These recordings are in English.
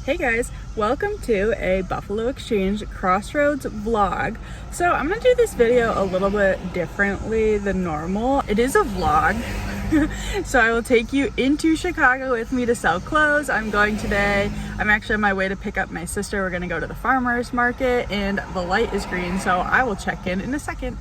Hey guys, welcome to a Buffalo Exchange Crossroads vlog. So I'm gonna do this video a little bit differently than normal. It is a vlog, so I will take you into Chicago with me to sell clothes. I'm actually on my way to pick up my sister. We're gonna go to the farmer's market and the light is green, so I will check in a second.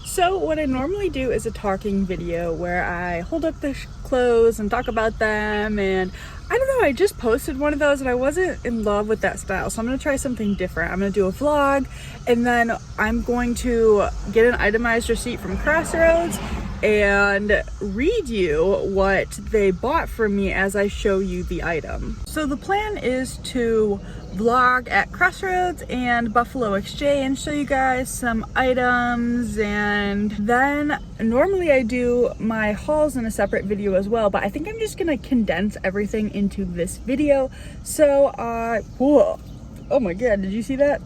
So what I normally do is a talking video where I hold up the clothes and talk about them, and I don't know, I just posted one of those and I wasn't in love with that style, so I'm gonna try something different. I'm gonna do a vlog and then I'm going to get an itemized receipt from Crossroads and read you what they bought from me as I show you the item. So the plan is to vlog at Crossroads and Buffalo Exchange, show you guys some items, and then normally I do my hauls in a separate video as well, but I think I'm just gonna condense everything into this video. So whoa, oh my god, did you see that?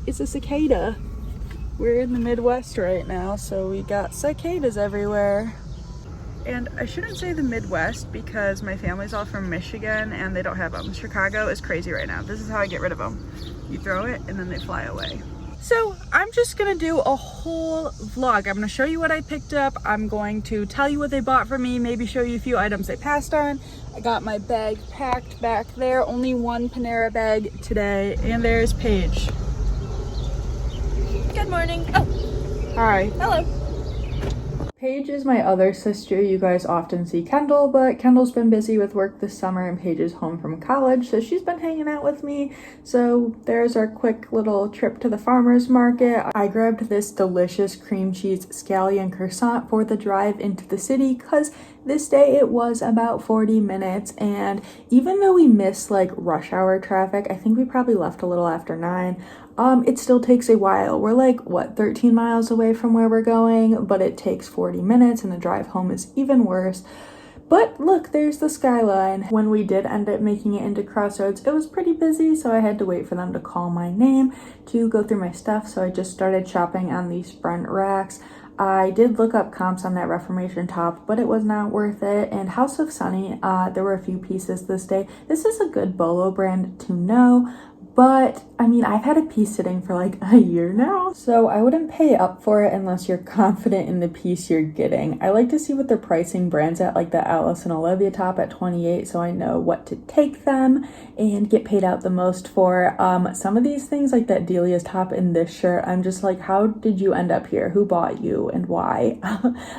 It's a cicada. We're in the Midwest right now, so we got cicadas everywhere. And I shouldn't say the Midwest because my family's all from Michigan and they don't have them. Chicago is crazy right now. This is how I get rid of them. You throw it and then they fly away. So I'm just gonna do a whole vlog. I'm gonna show you what I picked up. I'm going to tell you what they bought for me, maybe show you a few items they passed on. I got my bag packed back there. Only one Panera bag today. And there's Paige. Good morning. Oh, Hi. hello. Paige is my other sister. You guys often see Kendall, but Kendall's been busy with work this summer and Paige is home from college, so she's been hanging out with me. So there's our quick little trip to the farmer's market. I grabbed this delicious cream cheese scallion croissant for the drive into the city because this day it was about 40 minutes, and even though we missed like rush hour traffic, I think we probably left a little after 9. It still takes a while. We're like, what, 13 miles away from where we're going, but it takes 40 minutes and the drive home is even worse. But look, there's the skyline. When we did end up making it into Crossroads, it was pretty busy, so I had to wait for them to call my name to go through my stuff, so I just started shopping on these front racks. I did look up comps on that Reformation top, but it was not worth it. And House of Sunny, there were a few pieces this day. This is a good BOLO brand to know, but I mean, I've had a piece sitting for like a year now, so I wouldn't pay up for it unless you're confident in the piece you're getting. I like to see what they're pricing brands at, like the Alice and Olivia top at 28, so I know what to take them and get paid out the most for. Some of these things, like that Delia's top and this shirt, I'm just like, how did you end up here? Who bought you and why?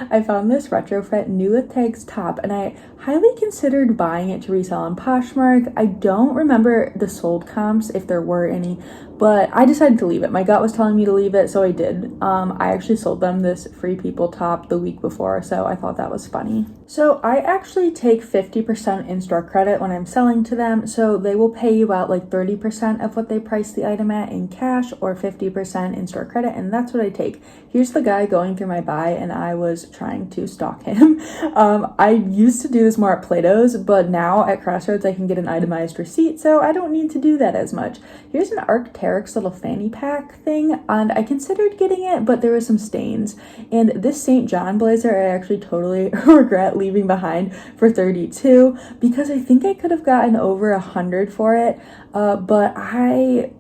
I found this retrofit new with tags top and I highly considered buying it to resell on Poshmark. I don't remember the sold comps if there were any, but I decided to leave it. My gut was telling me to leave it, so I did. I actually sold them this Free People top the week before, so I thought that was funny. So I actually take 50% in-store credit when I'm selling to them, so they will pay you out like 30% of what they price the item at in cash or 50% in-store credit, and that's what I take. Here's the guy going through my buy, and I was trying to stalk him. I used to do this more at Plato's, but now at Crossroads I can get an itemized receipt, so I don't need to do that as much. Here's an Arc'teryx little fanny pack thing, and I considered getting it, but there were some stains. And this St. John blazer I actually totally regret leaving behind for 32 because I think I could have gotten over 100 for it, but I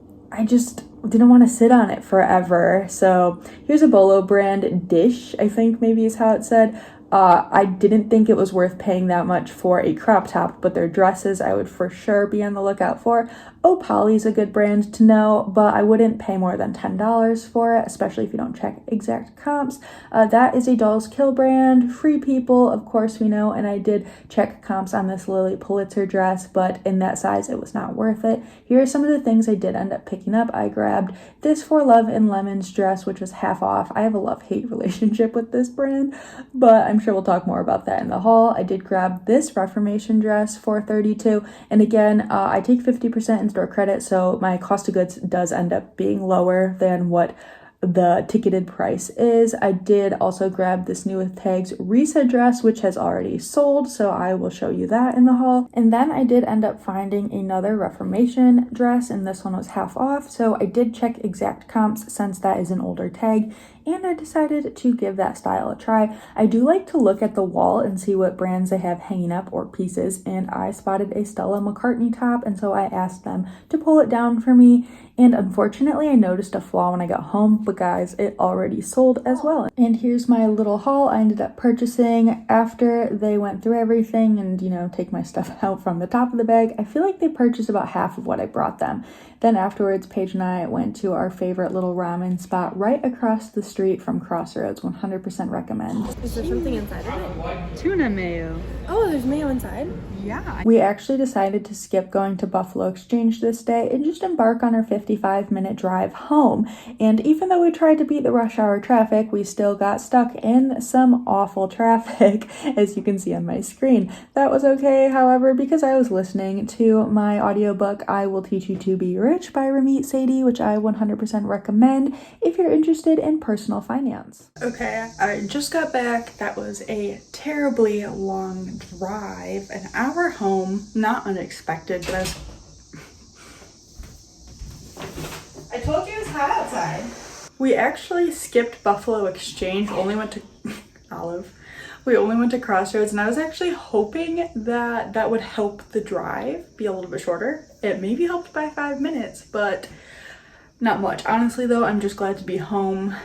just didn't want to sit on it forever. So here's a BOLO brand dish, I think maybe is how it said. I didn't think it was worth paying that much for a crop top, but their dresses I would for sure be on the lookout for. Oh, Polly's a good brand to know, but I wouldn't pay more than $10 for it, especially if you don't check exact comps. That is a Dolls Kill brand. Free People, of course we know, and I did check comps on this Lily Pulitzer dress, but in that size it was not worth it. Here are some of the things I did end up picking up. I grabbed this For Love and Lemons dress, which was half off. I have a love-hate relationship with this brand, but I'm sure we'll talk more about that in the haul. I did grab this Reformation dress for $32, and again, I take 50% in-store credit, so my cost of goods does end up being lower than what the ticketed price is. I did also grab this new with tags Resell dress, which has already sold, so I will show you that in the haul. And then I did end up finding another Reformation dress, and this one was half off, so I did check exact comps since that is an older tag. and I decided to give that style a try. I do like to look at the wall and see what brands they have hanging up or pieces, and I spotted a Stella McCartney top, and so I asked them to pull it down for me. And unfortunately, I noticed a flaw when I got home, but guys, it already sold as well. And here's my little haul I ended up purchasing after they went through everything and, you know, take my stuff out from the top of the bag. I feel like they purchased about half of what I brought them. Then afterwards, Paige and I went to our favorite little ramen spot right across the street from Crossroads. 100% recommend. Is there something inside of it? Tuna mayo. Oh, there's mayo inside? Yeah. We actually decided to skip going to Buffalo Exchange this day and just embark on our 55-minute drive home. And even though we tried to beat the rush hour traffic, we still got stuck in some awful traffic, as you can see on my screen. That was okay, however, because I was listening to my audiobook, I Will Teach You to Be Rich by Ramit Sethi, which I 100% recommend if you're interested in personal finance. Okay, I just got back. That was a terribly long drive, an hour home. Not unexpected, but I told you it was hot outside. We actually skipped Buffalo Exchange, only went to Olive. We only went to Crossroads, and I was actually hoping that that would help the drive be a little bit shorter. It maybe helped by 5 minutes, but not much. Honestly though, I'm just glad to be home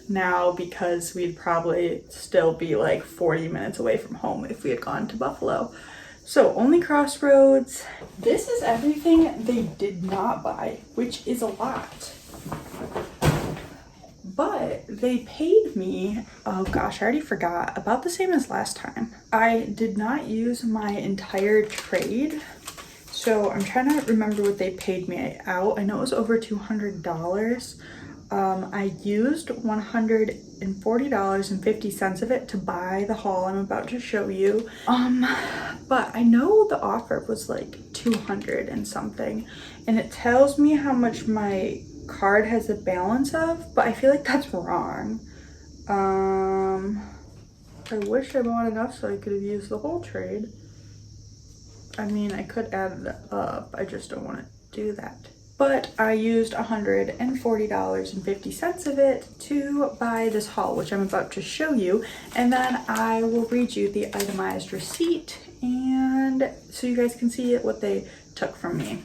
now because we'd probably still be like 40 minutes away from home if we had gone to Buffalo. So only Crossroads. This is everything they did not buy, which is a lot. But they paid me, oh gosh, I already forgot, about the same as last time. I did not use my entire trade, so I'm trying to remember what they paid me out. I know it was over $200. I used $140.50 of it to buy the haul I'm about to show you. But I know the offer was like $200 and something, and it tells me how much my card has a balance of, but I feel like that's wrong. I wish I bought enough so I could have used the whole trade. I mean, I could add it up, I just don't want to do that. But I used $140.50 of it to buy this haul, which I'm about to show you, and then I will read you the itemized receipt, and so you guys can see what they took from me.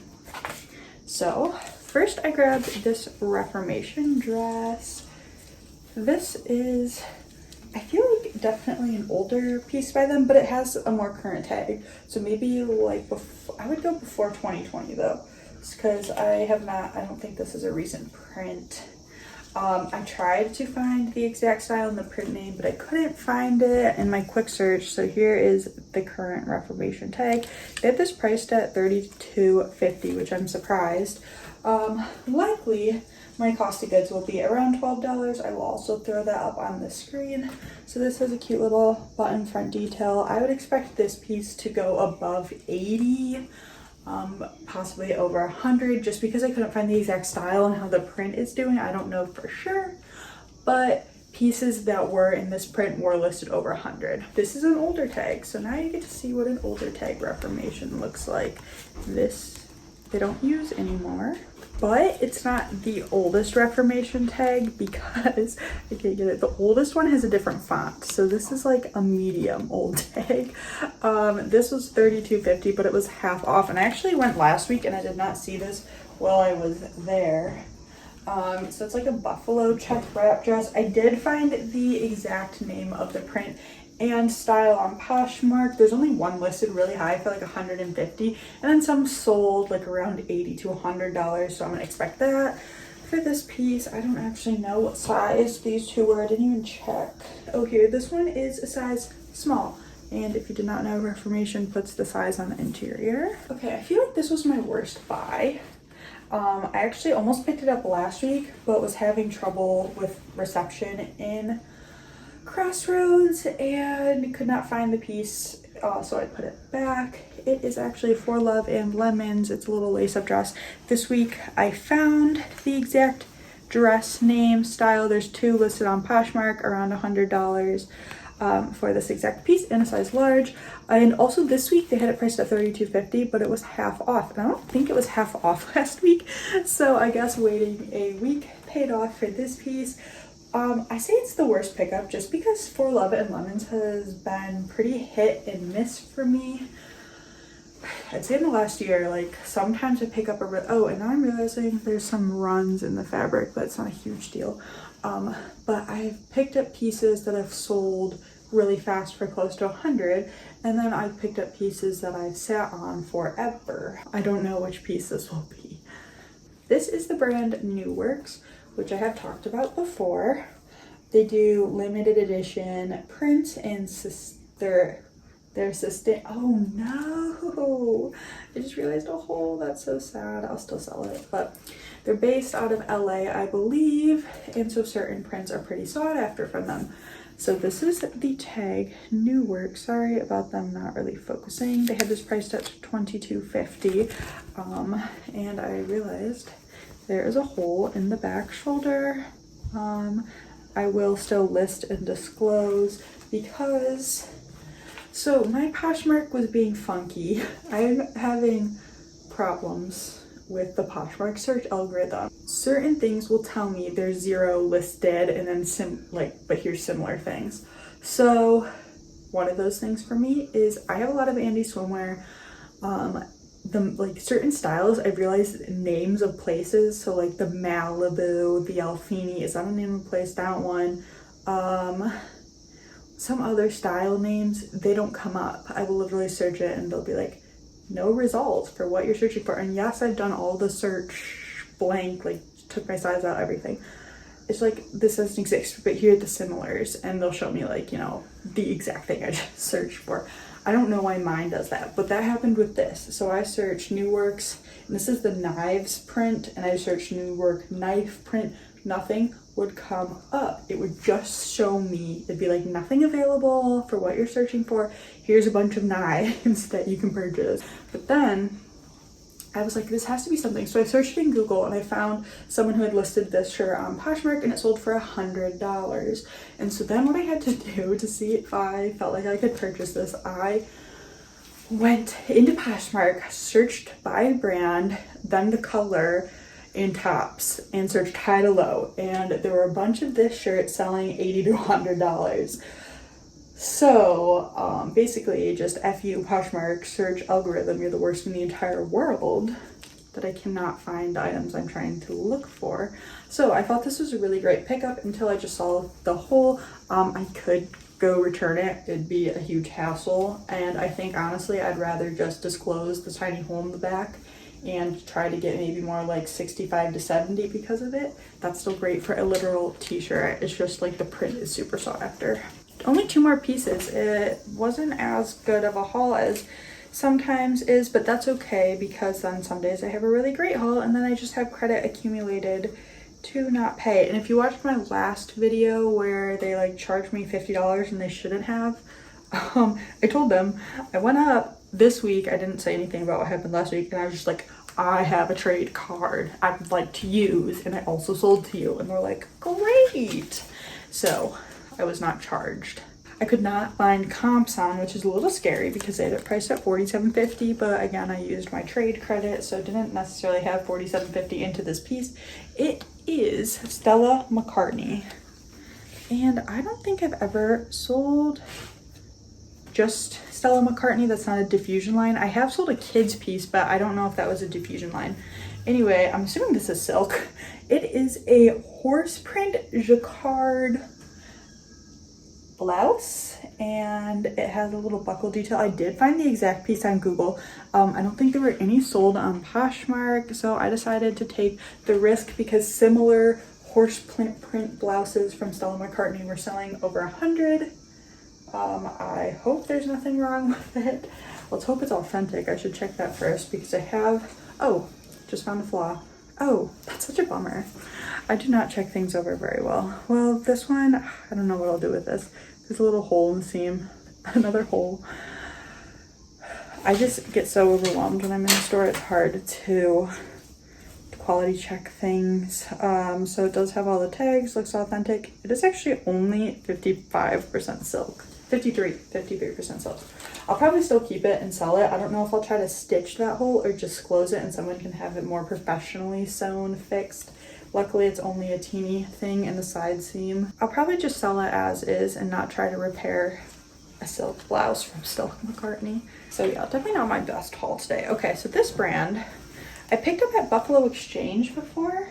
So first I grabbed this Reformation dress. This is, I feel like definitely an older piece by them, but it has a more current tag. So maybe like before, I would go before 2020 though, because I don't think this is a recent print. I tried to find the exact style and the print name, but I couldn't find it in my quick search. So here is the current Reformation tag. They had this priced at $32.50, which I'm surprised. Likely my cost of goods will be around $12. I will also throw that up on the screen. So this has a cute little button front detail. I would expect this piece to go above 80, possibly over 100, just because I couldn't find the exact style and how the print is doing. I don't know for sure, but pieces that were in this print were listed over 100. This is an older tag, so now you get to see what an older tag Reformation looks like. This they don't use anymore, but it's not the oldest Reformation tag because I can't get it. The oldest one has a different font, so this is like a medium old tag. This was $32.50, but it was half off, and I actually went last week and I did not see this while I was there. So it's like a buffalo check wrap dress. I did find the exact name of the print and style on Poshmark. There's only one listed really high for like $150, and then some sold like around $80 to $100, so I'm gonna expect that. For this piece, I don't actually know what size these two were. I didn't even check. Oh, here, this one is a size small, and if you did not know, Reformation puts the size on the interior. Okay, I feel like this was my worst buy. I actually almost picked it up last week, but was having trouble with reception in Crossroads and could not find the piece, so I put it back. It is actually For Love and Lemons. It's a little lace-up dress. This week I found the exact dress name, style. There's two listed on Poshmark, around $100 for this exact piece in a size large. And also this week they had it priced at $32.50, but it was half off, and I don't think it was half off last week, so I guess waiting a week paid off for this piece. I say it's the worst pickup just because For Love and Lemons has been pretty hit and miss for me. I'd say in the last year, like sometimes I pick up oh, and now I'm realizing there's some runs in the fabric, but it's not a huge deal. But I've picked up pieces that I've sold really fast for close to 100, and then I've picked up pieces that I've sat on forever. I don't know which piece this will be. This is the brand New Works, which I have talked about before. They do limited edition prints and their assistant. Oh no, I just realized a hole. That's so sad. I'll still sell it, but they're based out of LA, I believe, and so certain prints are pretty sought after from them. So this is the tag, New Work. Sorry about them not really focusing. They had this priced at $22.50, and I realized there is a hole in the back shoulder. I will still list and disclose because, so my Poshmark was being funky. I'm having problems with the Poshmark search algorithm. Certain things will tell me there's 0 listed, and then but here's similar things. So one of those things for me is I have a lot of Andy swimwear. Certain styles, I've realized names of places. So like the Malibu, the Alfini, is that a name of a place? That one. Some other style names, they don't come up. I will literally search it and they'll be like, no results for what you're searching for. And yes, I've done all the search blank, like took my size out, everything. It's like, this doesn't exist, but here are the similars, and they'll show me like, you know, the exact thing I just searched for. I don't know why mine does that, but that happened with this. So I searched New Works, and this is the knives print, and I searched New Work knife print. Nothing would come up. It would just show me, it'd be like, nothing available for what you're searching for. Here's a bunch of knives that you can purchase. But then I was like, this has to be something. So I searched in Google and I found someone who had listed this shirt on Poshmark, and it sold for $100. And so then what I had to do to see if I felt like I could purchase this, I went into Poshmark, searched by brand, then the color in tops, and searched high to low. And there were a bunch of this shirt selling $80 to $100. So basically just F you Poshmark search algorithm, you're the worst in the entire world, that I cannot find the items I'm trying to look for. So I thought this was a really great pickup until I just saw the hole. I could go return it. It'd be a huge hassle. And I think honestly, I'd rather just disclose the tiny hole in the back and try to get maybe more like 65 to 70 because of it. That's still great for a literal t-shirt. It's just like the print is super sought after. Only 2 more pieces. It wasn't as good of a haul as sometimes is, but that's okay because then some days I have a really great haul and then I just have credit accumulated to not pay. And if you watched my last video where they like charged me $50 and they shouldn't have, I told them I went up this week. I didn't say anything about what happened last week, and I was just like, I have a trade card I'd like to use, and I also sold to you. And they're like, great. So I was not charged. I could not find comps on, which is a little scary because they had it priced at $47.50, but again, I used my trade credit, so didn't necessarily have $47.50 into this piece. It is Stella McCartney, and I don't think I've ever sold just Stella McCartney. That's not a diffusion line. I have sold a kid's piece, but I don't know if that was a diffusion line. Anyway, I'm assuming this is silk. It is a horse print jacquard blouse, and it has a little buckle detail. I did find the exact piece on Google. I don't think there were any sold on Poshmark, so I decided to take the risk because similar horse print blouses from Stella McCartney were selling over 100. I hope there's nothing wrong with it. Let's hope it's authentic. I should check that first because I have, oh, just found a flaw. Oh, that's such a bummer. I do not check things over very well. Well, this one, I don't know what I'll do with this. There's a little hole in the seam, another hole. I just get so overwhelmed when I'm in the store. It's hard to quality check things. So it does have all the tags, looks authentic. It is actually only 55% silk. 53% silk. I'll probably still keep it and sell it. I don't know if I'll try to stitch that hole or just close it and someone can have it more professionally sewn, fixed. Luckily, it's only a teeny thing in the side seam. I'll probably just sell it as is and not try to repair a silk blouse from Stella McCartney. So yeah, definitely not my best haul today. Okay, so this brand, I picked up at Buffalo Exchange before,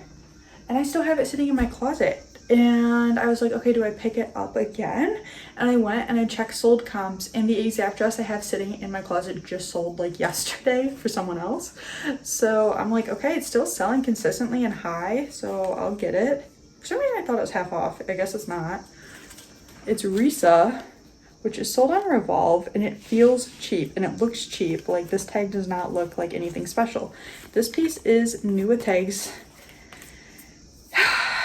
and I still have it sitting in my closet. And I was like, okay, do I pick it up again? And I went and I checked sold comps, and the exact dress I have sitting in my closet just sold like yesterday for someone else. So I'm like, okay, it's still selling consistently and high, so I'll get it. For some reason I thought it was half off. I guess it's not. It's Resell, which is sold on Revolve, and it feels cheap and it looks cheap. Like, this tag does not look like anything special. This piece is new with tags.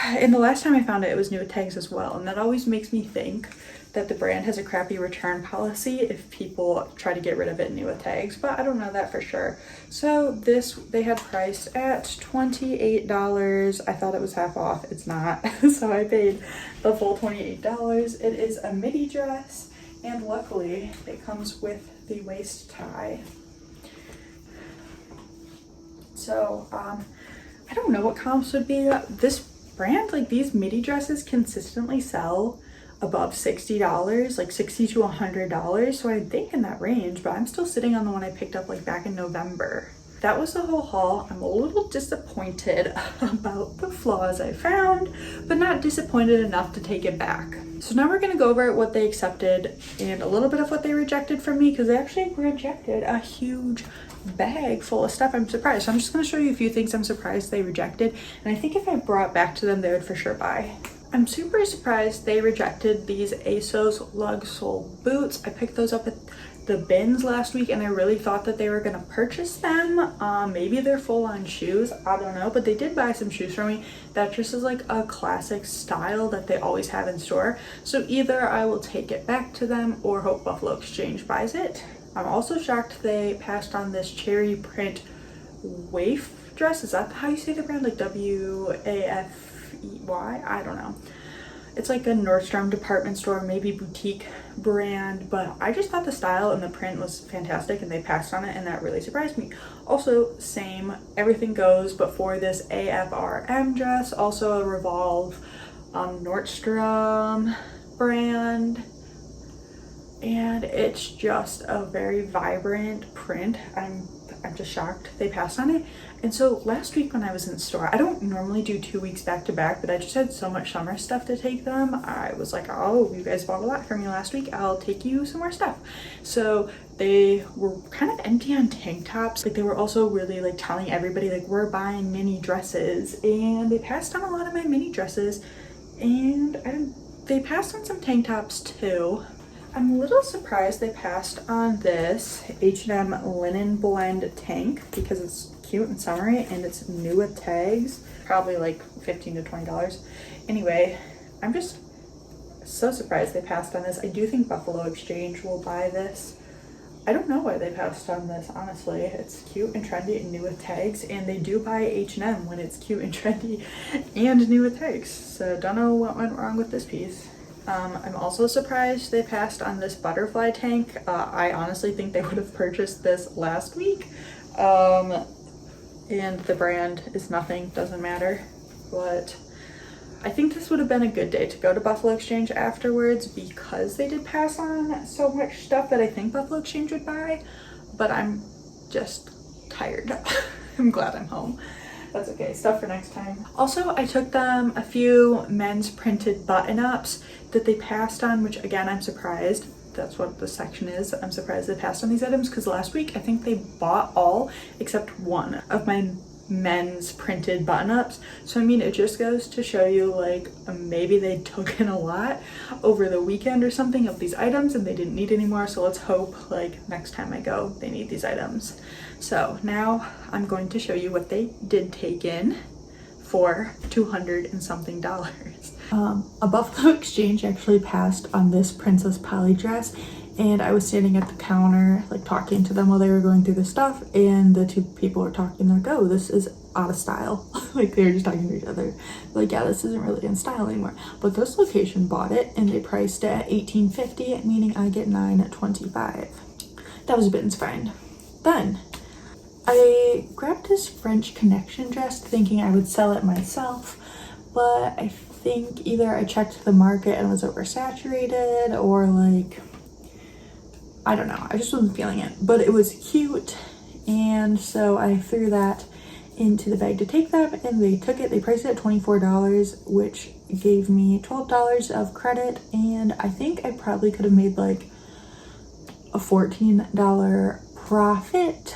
And the last time I found it, it was new with tags as well. And that always makes me think that the brand has a crappy return policy if people try to get rid of it new with tags, but I don't know that for sure. So this, they had priced at $28. I thought it was half off. It's not. So I paid the full $28. It is a midi dress, and luckily it comes with the waist tie. So I don't know what comps would be. This brand, like, these midi dresses consistently sell above $60, like $60 to $100. So I think in that range, but I'm still sitting on the one I picked up like back in November. That was the whole haul. I'm a little disappointed about the flaws I found, but not disappointed enough to take it back. So now we're gonna go over what they accepted and a little bit of what they rejected from me, because they actually rejected a huge bag full of stuff. I'm surprised. So I'm just going to show you a few things I'm surprised they rejected, and I think if I brought back to them, they would for sure buy. I'm super surprised they rejected these ASOS lug sole boots. I picked those up at the bins last week, and I really thought that they were going to purchase them. Maybe they're full-on shoes, I don't know, but they did buy some shoes from me that just is like a classic style that they always have in store. So either I will take it back to them or hope Buffalo Exchange buys it. I'm also shocked they passed on this cherry print waif dress. Is that how you say the brand? Like W-A-F-E-Y? I don't know. It's like a Nordstrom department store, maybe boutique brand, but I just thought the style and the print was fantastic, and they passed on it, and that really surprised me. Also, same, everything goes, but for this AFRM dress, also a Revolve Nordstrom brand. And it's just a very vibrant print. I'm just shocked they passed on it. And so last week when I was in the store, I don't normally do 2 weeks back to back, but I just had so much summer stuff to take them. I was like, oh, you guys bought a lot from me last week, I'll take you some more stuff. So they were kind of empty on tank tops. Like, they were also really like telling everybody like, we're buying mini dresses, and they passed on a lot of my mini dresses, and they passed on some tank tops too. I'm a little surprised they passed on this H&M linen blend tank, because it's cute and summery and it's new with tags, probably like $15 to $20. Anyway, I'm just so surprised they passed on this. I do think Buffalo Exchange will buy this. I don't know why they passed on this, honestly. It's cute and trendy and new with tags, and they do buy H&M when it's cute and trendy and new with tags. So don't know what went wrong with this piece. I'm also surprised they passed on this butterfly tank. I honestly think they would have purchased this last week. And the brand is nothing, doesn't matter. But I think this would have been a good day to go to Buffalo Exchange afterwards, because they did pass on so much stuff that I think Buffalo Exchange would buy. But I'm just tired. I'm glad I'm home. That's okay, stuff for next time. Also, I took them a few men's printed button-ups that they passed on, which again, I'm surprised. That's what the section is. I'm surprised they passed on these items, because last week I think they bought all except one of my men's printed button-ups. So I mean, it just goes to show you, like, maybe they took in a lot over the weekend or something of these items and they didn't need any more. So let's hope like next time I go they need these items. So now I'm going to show you what they did take in for $200 and something. A Buffalo Exchange actually passed on this Princess Polly dress, and I was standing at the counter like talking to them while they were going through the stuff, and the two people were talking like, oh, this is out of style. Like, they were just talking to each other like, yeah, this isn't really in style anymore. But this location bought it, and they priced it at $18.50, meaning I get $9.25. That was a bit inspiring. Then I grabbed this French Connection dress thinking I would sell it myself, but I think either I checked the market and was oversaturated, or like, I don't know, I just wasn't feeling it, but it was cute, and so I threw that into the bag to take them, and they took it. They priced it at $24, which gave me $12 of credit, and I think I probably could have made like a $14 profit.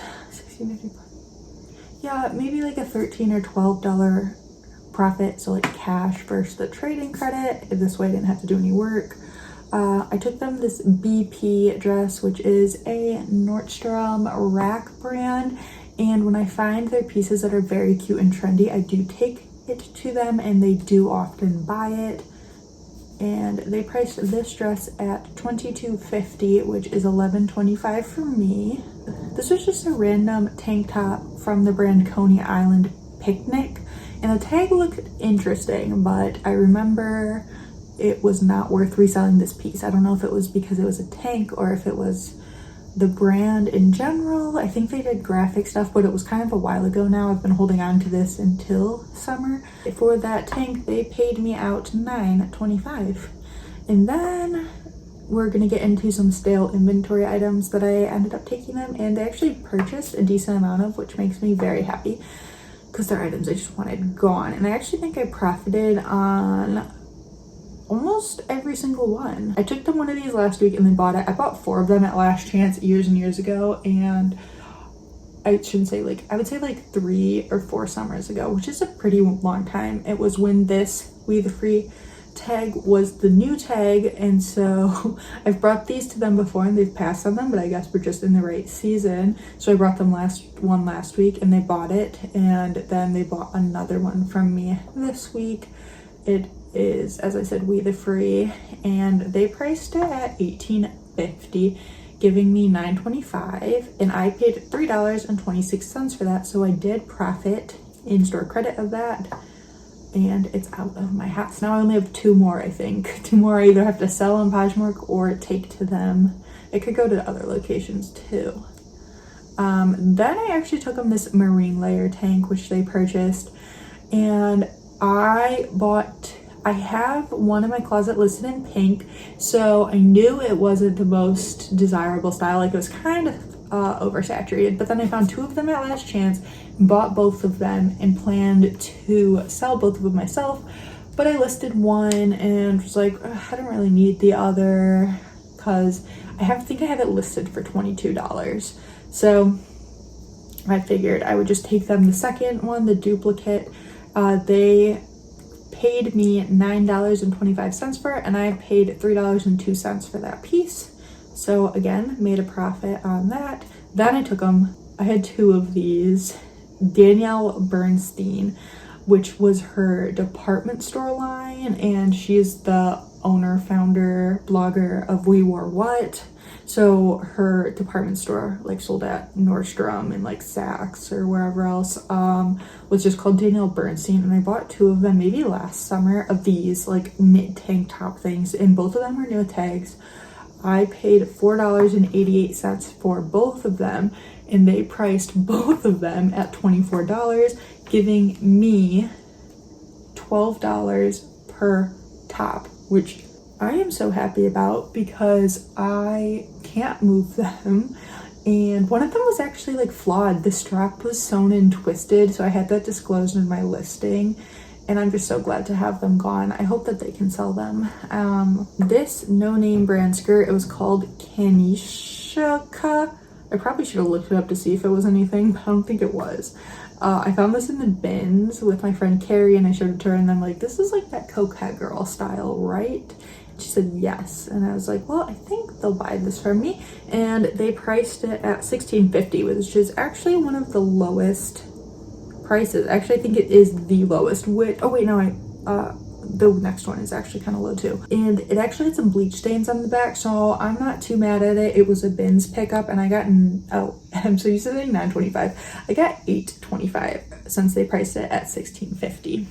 Yeah, maybe like a $13 or $12 profit, so like cash versus the trading credit. This way I didn't have to do any work. I took them this BP dress, which is a Nordstrom rack brand, and when I find their pieces that are very cute and trendy, I do take it to them, and they do often buy it. And they priced this dress at $22.50, which is $11.25 for me. This was just a random tank top from the brand Coney Island Picnic, and the tag looked interesting, but I remember it was not worth reselling this piece. I don't know if it was because it was a tank or if it was the brand in general. I think they did graphic stuff, but it was kind of a while ago now. I've been holding on to this until summer. For that tank, they paid me out $9.25. And then we're gonna get into some stale inventory items that I ended up taking them, and they actually purchased a decent amount of, which makes me very happy because they're items I just wanted gone. And I actually think I profited on almost every single one. I took them one of these last week and they bought it. I bought 4 of them at Last Chance years and years ago, and I shouldn't say like, I would say like 3 or 4 summers ago, which is a pretty long time. It was when this We the Free tag was the new tag, and so I've brought these to them before and they've passed on them, but I guess we're just in the right season. So I brought them last week and they bought it, and then they bought another one from me this week. It is, as I said, We the Free, and they priced it at $18.50, giving me $9.25, and I paid $3.26 for that, so I did profit in store credit of that, and it's out of my house. Now I only have 2 more, I think. 2 more I either have to sell on Poshmark or take to them. It could go to other locations too. Then I actually took them this marine layer tank, which they purchased, and I have one in my closet listed in pink, so I knew it wasn't the most desirable style, like it was kind of oversaturated, but then I found 2 of them at Last Chance, bought both of them, and planned to sell both of them myself, but I listed one and was like, I don't really need the other because I think I have it listed for $22, so I figured I would just take them. The second one, the duplicate, they paid me $9.25 for it, and I paid $3.02 for that piece. So again, made a profit on that. Then I took them. I had 2 of these. Danielle Bernstein, which was her department store line, and she's the owner, founder, blogger of We Wore What. So her department store, like, sold at Nordstrom and like Saks or wherever else, was just called Danielle Bernstein, and I bought 2 of them maybe last summer of these like knit tank top things, and both of them were new tags. I paid $4.88 for both of them, and they priced both of them at $24, giving me $12 per top, which I am so happy about because I can't move them. And one of them was actually like flawed. The strap was sewn and twisted, so I had that disclosed in my listing, and I'm just so glad to have them gone. I hope that they can sell them. This no-name brand skirt, it was called Kanishka. I probably should have looked it up to see if it was anything, but I don't think it was. I found this in the bins with my friend Carrie, and I showed it to her, and I'm like, this is like that coquette girl style, right? She said yes, and I was like, well, I think they'll buy this from me, and they priced it at $16.50, which is actually one of the lowest prices. Actually, I think it is the lowest. The next one is actually kind of low too, and it actually had some bleach stains on the back, so I'm not too mad at it. It was a bins pickup, and I got I'm so used to saying $9.25. I got $8.25 since they priced it at $16.50.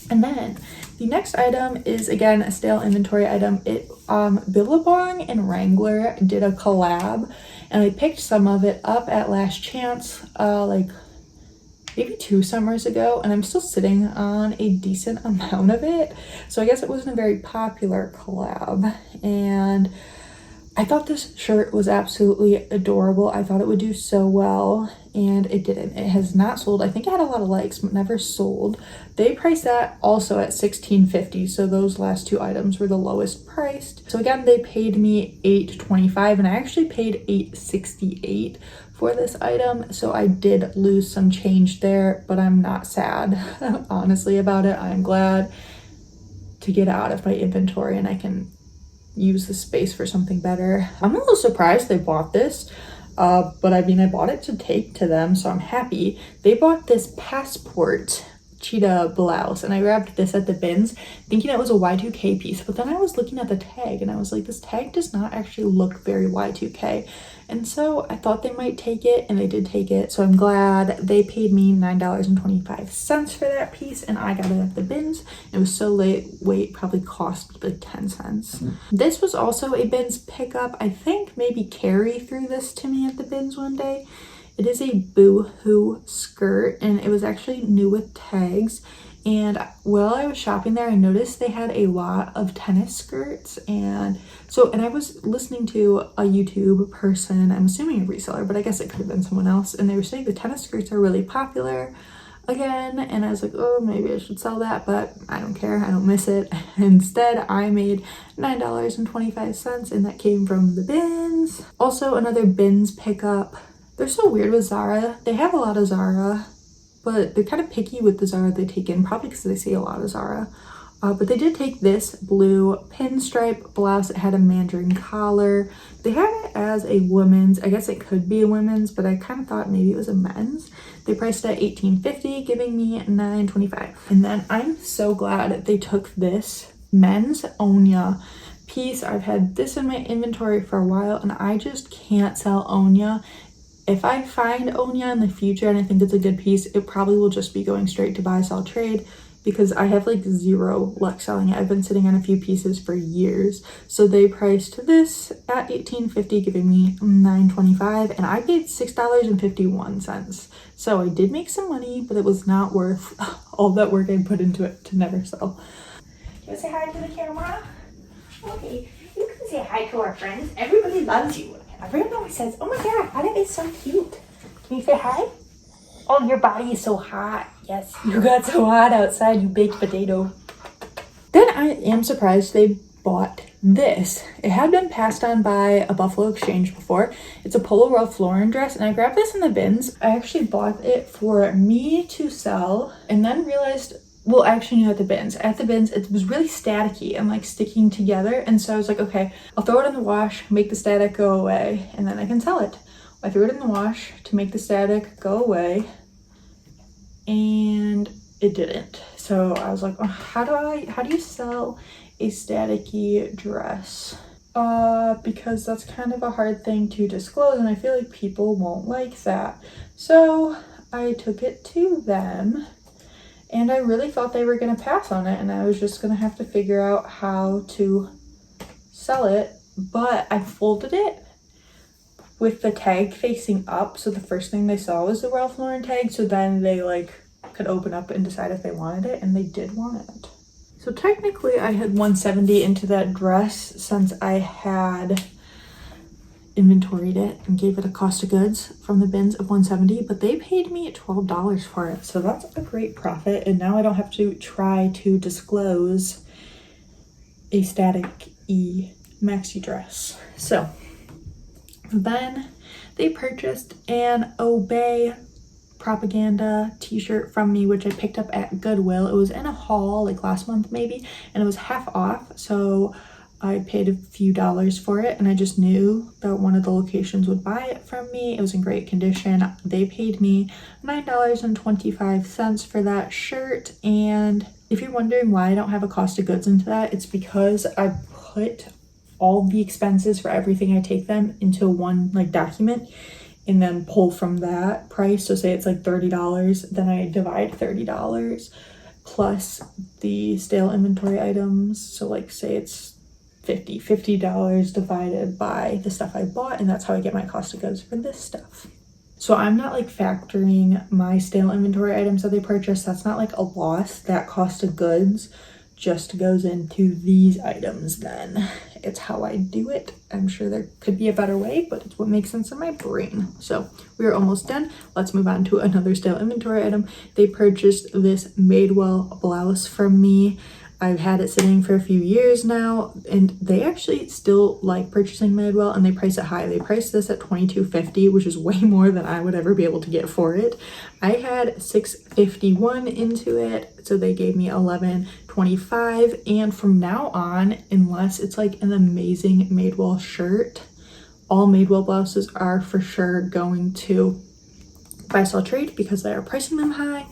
And then the next item is, again, a stale inventory item. Billabong and Wrangler did a collab, and I picked some of it up at Last Chance, like maybe 2 summers ago, and I'm still sitting on a decent amount of it. So I guess it wasn't a very popular collab, and I thought this shirt was absolutely adorable. I thought it would do so well, and it didn't. It has not sold. I think it had a lot of likes, but never sold. They priced that also at $16.50, so those last 2 items were the lowest priced. So again, they paid me $8.25, and I actually paid $8.68 for this item, so I did lose some change there, but I'm not sad, honestly, about it. I'm glad to get out of my inventory, and I can use the space for something better. I'm a little surprised they bought this, but I mean, I bought it to take to them, so I'm happy. They bought this Passport cheetah blouse, and I grabbed this at the bins thinking it was a Y2K piece, but then I was looking at the tag and I was like, this tag does not actually look very Y2K, and so I thought they might take it, and they did take it, so I'm glad. They paid me $9.25 for that piece, and I got it at the bins. It was so lightweight, probably cost like 10 cents. This was also a bins pickup. I think maybe Carrie threw this to me at the bins one day. It is a Boohoo skirt, and it was actually new with tags. And while I was shopping there, I noticed they had a lot of tennis skirts, and I was listening to a YouTube person, I'm assuming a reseller, but I guess it could have been someone else, and they were saying the tennis skirts are really popular again, and I was like, oh, maybe I should sell that, but I don't care, I don't miss it. Instead, I made $9.25, and that came from the bins. Also, another bins pickup. They're so weird with Zara. They have a lot of Zara, but they're kind of picky with the Zara they take in, probably because they see a lot of Zara. But they did take this blue pinstripe blouse. It had a mandarin collar. They had it as a women's. I guess it could be a women's, but I kind of thought maybe it was a men's. They priced it at $18.50, giving me $9.25. And then I'm so glad they took this men's Onya piece. I've had this in my inventory for a while, and I just can't sell Onya. If I find Onya in the future and I think it's a good piece, it probably will just be going straight to buy, sell, trade, because I have like 0 luck selling it. I've been sitting on a few pieces for years. So they priced this at $18.50, giving me $9.25, and I paid $6.51. So I did make some money, but it was not worth all that work I put into it to never sell. You want to say hi to the camera? Okay, you can say hi to our friends. Everybody loves you. Everyone always says, oh my god, Plato is so cute. Can you say hi? Oh, your body is so hot. Yes, you got so hot outside, you baked potato. Then I am surprised they bought this. It had been passed on by a Buffalo Exchange before. It's a Polo Ralph Lauren dress, and I grabbed this in the bins. I actually bought it for me to sell, and then realized, well, actually, no, at the bins. At the bins, it was really staticky and like sticking together. And so I was like, okay, I'll throw it in the wash, make the static go away, and then I can sell it. I threw it in the wash to make the static go away, and it didn't. So I was like, oh, how do you sell a staticky dress? Because that's kind of a hard thing to disclose, and I feel like people won't like that. So I took it to them, and I really thought they were going to pass on it, and I was just going to have to figure out how to sell it. But I folded it with the tag facing up, so the first thing they saw was the Ralph Lauren tag, so then they like could open up and decide if they wanted it, and they did want it. So technically I had $170 into that dress since I had inventoried it and gave it a cost of goods from the bins of $170, but they paid me $12 for it, so that's a great profit. And now I don't have to try to disclose a static maxi dress. So then they purchased an Obey propaganda t-shirt from me, which I picked up at Goodwill. It was in a haul like last month maybe, and it was half off, so I paid a few dollars for it, and I just knew that one of the locations would buy it from me. It was in great condition. They paid me $9.25 for that shirt, and if you're wondering why I don't have a cost of goods into that, it's because I put all the expenses for everything I take them into one like document and then pull from that price. So say it's like $30, then I divide $30 plus the stale inventory items. So like say it's $50 divided by the stuff I bought, and that's how I get my cost of goods for this stuff. So I'm not like factoring my stale inventory items that they purchased. That's not like a loss. That cost of goods just goes into these items then. It's how I do it. I'm sure there could be a better way, but it's what makes sense in my brain. So we're almost done. Let's move on to another stale inventory item. They purchased this Madewell blouse from me. I've had it sitting for a few years now, and they actually still like purchasing Madewell, and they price it high. They priced this at $22.50, which is way more than I would ever be able to get for it. I had $6.51 into it, so they gave me $11.25. And from now on, unless it's like an amazing Madewell shirt, all Madewell blouses are for sure going to buy, sell, trade, because they are pricing them high.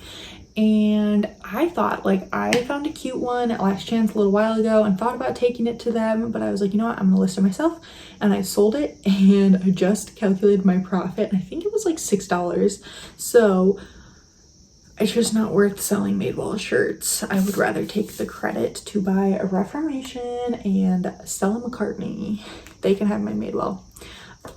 And I thought, like, I found a cute one at Last Chance a little while ago and thought about taking it to them, but I was like, you know what, I'm gonna list it myself. And I sold it, and I just calculated my profit, and I think it was like $6. So it's just not worth selling Madewell shirts. I would rather take the credit to buy a Reformation and Stella McCartney. They can have my Madewell.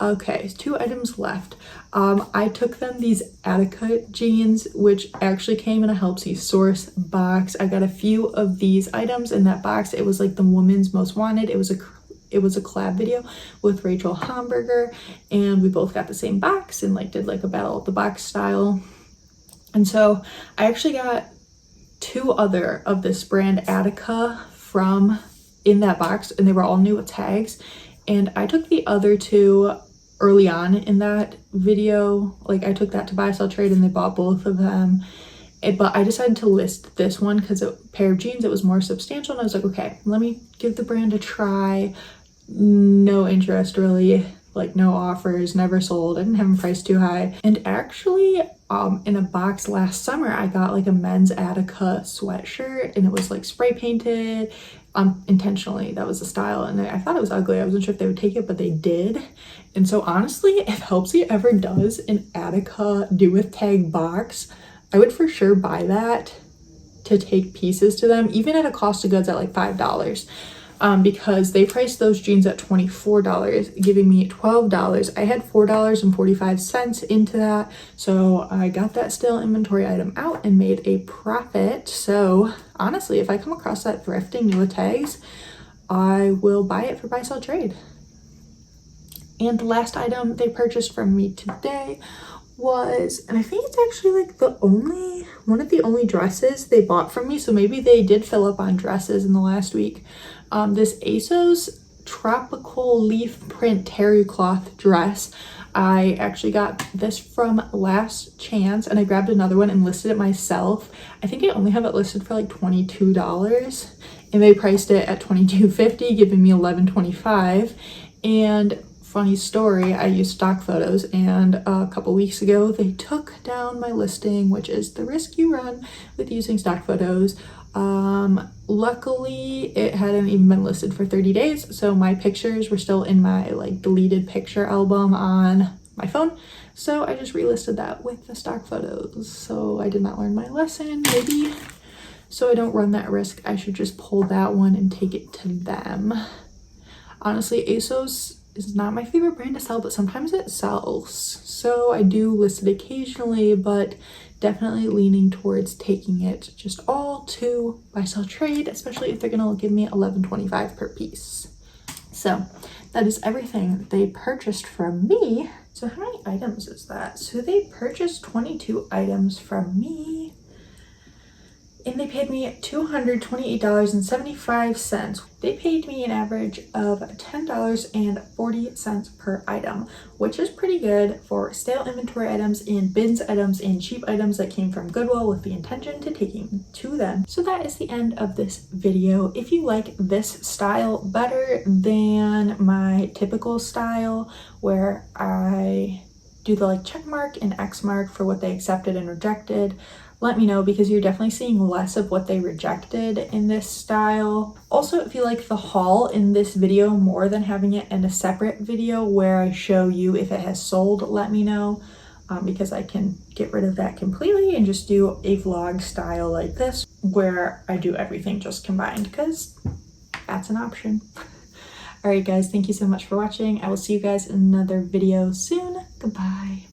Okay, 2 items left. I took them these Attica jeans, which actually came in a Help See Source box. I got a few of these items in that box. It was like the Woman's Most Wanted. It was a collab video with Rachel Hamburger, and we both got the same box and like did like a battle of the box style. And so I actually got 2 other of this brand Attica from in that box, and they were all new with tags. And I took the other 2 early on in that video. Like I took that to buy, sell, trade, and they bought both of them. But I decided to list this one because a pair of jeans, it was more substantial. And I was like, okay, let me give the brand a try. No interest really, like no offers, never sold. I didn't have them priced too high. And actually, in a box last summer, I got like a men's Attica sweatshirt, and it was like spray painted. Intentionally, that was the style, and I thought it was ugly. I wasn't sure if they would take it, but they did. And so honestly, if Helpsy ever does an Attica do with tag box, I would for sure buy that to take pieces to them, even at a cost of goods at like $5, because they priced those jeans at $24, giving me $12. I had $4.45 into that, so I got that stale inventory item out and made a profit. So honestly, if I come across that thrifting new with tags, I will buy it for buy, sell, trade. And the last item they purchased from me today was, and I think it's actually like one of the only dresses they bought from me, so maybe they did fill up on dresses in the last week. This ASOS tropical leaf print terry cloth dress. I actually got this from Last Chance, and I grabbed another one and listed it myself. I think I only have it listed for like $22, and they priced it at $22.50, giving me $11.25. And funny story, I used stock photos, and a couple weeks ago they took down my listing, which is the risk you run with using stock photos. Luckily it hadn't even been listed for 30 days, so my pictures were still in my like deleted picture album on my phone, so I just relisted that with the stock photos. So I did not learn my lesson. Maybe so I don't run that risk, I should just pull that one and take it to them. Honestly, ASOS is not my favorite brand to sell, but sometimes it sells, so I do list it occasionally, but definitely leaning towards taking it just all to buy, sell, trade, especially if they're gonna give me $11.25 per piece. So that is everything they purchased from me. So how many items is that? So they purchased 22 items from me, and they paid me $228.75. They paid me an average of $10.40 per item, which is pretty good for stale inventory items and bins items and cheap items that came from Goodwill with the intention to taking to them. So that is the end of this video. If you like this style better than my typical style, where I do the like check mark and X mark for what they accepted and rejected, let me know, because you're definitely seeing less of what they rejected in this style. Also, if you like the haul in this video more than having it in a separate video where I show you if it has sold, let me know. because I can get rid of that completely and just do a vlog style like this where I do everything just combined, because that's an option. All right, guys, thank you so much for watching. I will see you guys in another video soon. Goodbye.